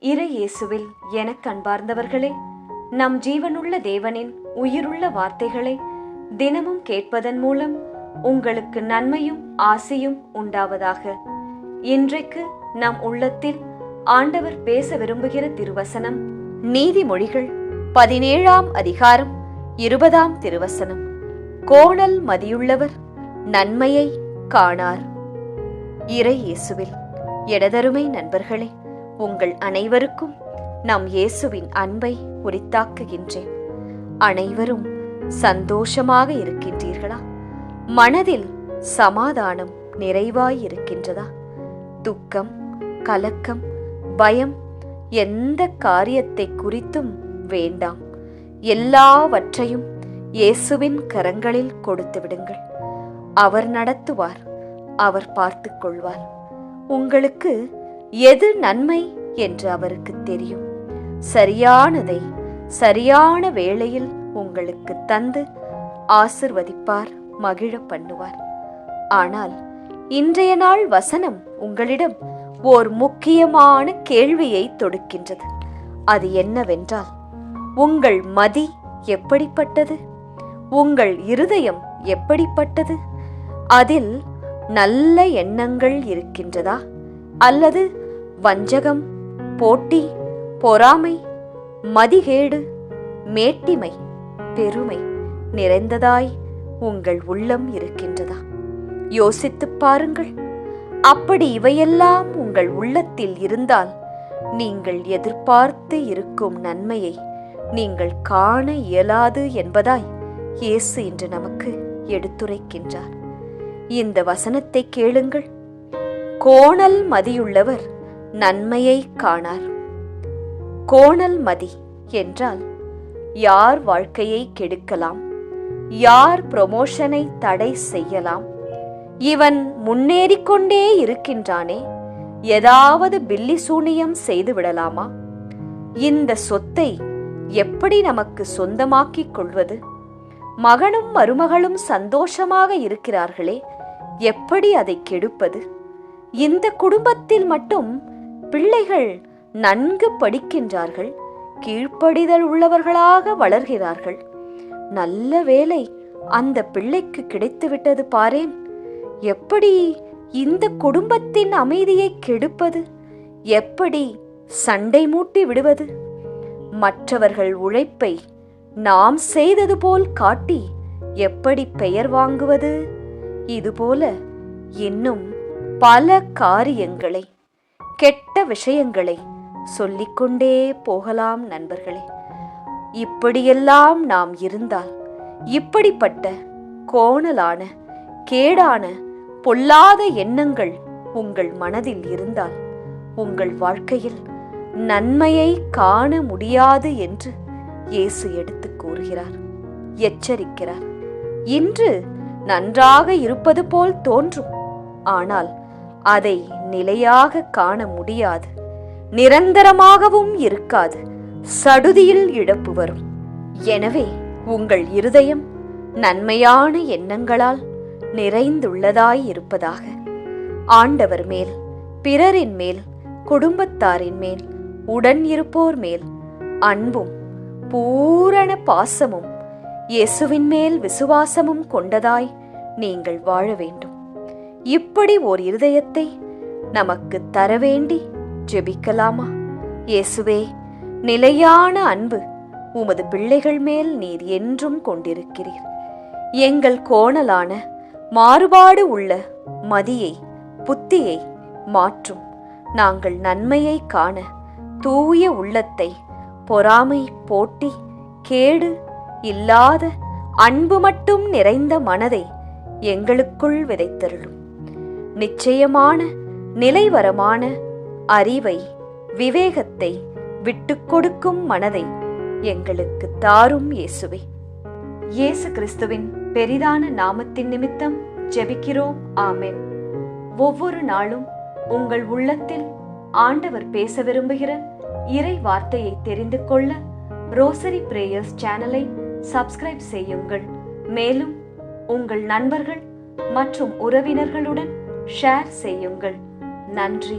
இறை இயேசுவில் எனக் அன்பார்ந்தவர்களே, நம் ஜீவனுள்ள தேவனின் உயிருள்ள வார்த்தைகளை தினமும் கேட்பதன் மூலம் உங்களுக்கு நன்மையும் ஆசியும் உண்டாவதாக. இன்றைக்கு நம் உள்ளத்தில் ஆண்டவர் பேச விரும்புகிற திருவசனம் நீதிமொழிகள் 17ஆம் அதிகாரம் 20ஆம் திருவசனம். கோணல் மதியுள்ளவர் நன்மையை காணார். இறை இயேசுவில் எனதருமை நண்பர்களே, உங்கள் அனைவருக்கும் நம் இயேசுவின் அன்பை உரித்தாக்குகின்றேன். அனைவரும் சந்தோஷமாக இருக்கின்றீர்களா? மனதில் சமாதானம் நிறைவாய் இருக்கின்றதா? துக்கம், கலக்கம், பயம் எந்த காரியத்தை குறித்தும் வேண்டாம். எல்லாவற்றையும் இயேசுவின் கரங்களில் கொடுத்து விடுங்கள். அவர் நடத்துவார், அவர் பார்த்து கொள்வார். உங்களுக்கு எது நன்மை என்று அவருக்கு தெரியும். சரியானதை சரியான வேளையில் உங்களுக்கு தந்து ஆசிர்வதிப்பார், மகிழ பண்ணுவார். ஆனால் இன்றைய நாள் வசனம் உங்களிடம் ஓர் முக்கியமான கேள்வியை தொடுக்கின்றது. அது என்னவென்றால், உங்கள் மதி எப்படிப்பட்டது? உங்கள் இருதயம் எப்படிப்பட்டது? அதில் நல்ல எண்ணங்கள் இருக்கின்றதா? அல்லது வஞ்சகம், போட்டி, பொறாமை, மதிகேடு, மேட்டிமை, பெருமை நிறைந்ததாய் உங்கள் உள்ளம் இருக்கின்றதா? யோசித்துப் பாருங்கள். அப்படி இவையெல்லாம் உங்கள் உள்ளத்தில் இருந்தால் நீங்கள் எதிர்பார்த்து இருக்கும் நன்மையை நீங்கள் காண இயலாது என்பதாய் இயேசு இன்று நமக்கு எடுத்துரைக்கின்றார். இந்த வசனத்தை கேளுங்கள். கோணல் மதியுள்ளவர் நன்மையை காணார். கோணல் மதி என்றால் யார் வாழ்க்கையை கெடுக்கலாம், யார் ப்ரமோஷனை தடை செய்யலாம், இவன் முன்னேறிக்கொண்டே இருக்கின்றானே, ஏதாவது பில்லி சூனியம் செய்து விடலாமா, இந்த சொத்தை எப்படி நமக்கு சொந்தமாக்கிக் கொள்வது, மகனும் மருமகளும் சந்தோஷமாக இருக்கிறார்களே, எப்படி அதை கெடுப்பது, இந்த குடும்பத்தில் மட்டும் பிள்ளைகள் நன்கு படிக்கின்றார்கள், கீழ்ப்படிதல் உள்ளவர்களாக வளர்கிறார்கள், நல்ல வேலை அந்த பிள்ளைக்கு கிடைத்துவிட்டது பாரேன், எப்படி இந்த குடும்பத்தின் அமைதியை கெடுப்பது, எப்படி சண்டை மூட்டி விடுவது, மற்றவர்கள் உழைப்பை நாம் செய்தது போல் காட்டி எப்படி பெயர் வாங்குவது, இதுபோல இன்னும் பல காரியங்களை, கெட்ட விஷயங்களை சொல்லிக்கொண்டே போகலாம் நண்பர்களே. இப்படியெல்லாம் நாம் இருந்தால், இப்படிப்பட்ட கோணலான, கேடான, பொல்லாத எண்ணங்கள் உங்கள் மனதில் இருந்தால் உங்கள் வாழ்க்கையில் நன்மையை காண முடியாது என்று இயேசு எடுத்து கூறுகிறார், எச்சரிக்கிறார். இன்று நன்றாக இருப்பது போல் தோன்றும், ஆனால் அதை நிலையாக காண முடியாது, நிரந்தரமாகவும் இருக்காது, சடுதியில் இழப்பு வரும். எனவே உங்கள் இருதயம் நன்மையான எண்ணங்களால் நிறைந்துள்ளதாய் இருப்பதாக. ஆண்டவர் மேல், பிறரின் மேல், குடும்பத்தாரின் மேல், உடன் இருப்போர் மேல் அன்பும் பூரண பாசமும் இயேசுவின் மேல் விசுவாசமும் கொண்டதாய் நீங்கள் வாழ வேண்டும். இப்படி ஓர் இருதயத்தை நமக்கு தர வேண்டி ஜெபிக்கலாமா? இயேசுவே, நிலையான அன்பு உமது பிள்ளைகள் மேல் நீர் என்றும் கொண்டிருக்கிறீர். எங்கள் கோணலான, மாறுபாடு உள்ள மதியை, புத்தியை மாற்றும். நாங்கள் நன்மையை காண தூய உள்ளத்தை, பொறாமை, போட்டி, கேடு இல்லாத அன்பு மட்டும் நிறைந்த மனதை எங்களுக்குள் விதைத்தருளும். நிச்சயமான, நிலைவரமான அறிவை, விவேகத்தை, விட்டுக் கொடுக்கும் மனதை எங்களுக்கு தாரும் இயேசுவே. இயேசு கிறிஸ்துவின் பெரிதான நாமத்தின் நிமித்தம் ஜெபிக்கிறோம். ஆமென். ஒவ்வொரு நாளும் உங்கள் உள்ளத்தில் ஆண்டவர் பேச விரும்புகிற இறை வார்த்தையை தெரிந்து கொள்ள ரோசரி பிரேயர்ஸ் சேனலை சப்ஸ்கிரைப் செய்யுங்கள். மேலும் உங்கள் நண்பர்கள் மற்றும் உறவினர்களுடன் ஷேர் செய்யுங்கள். நன்றி.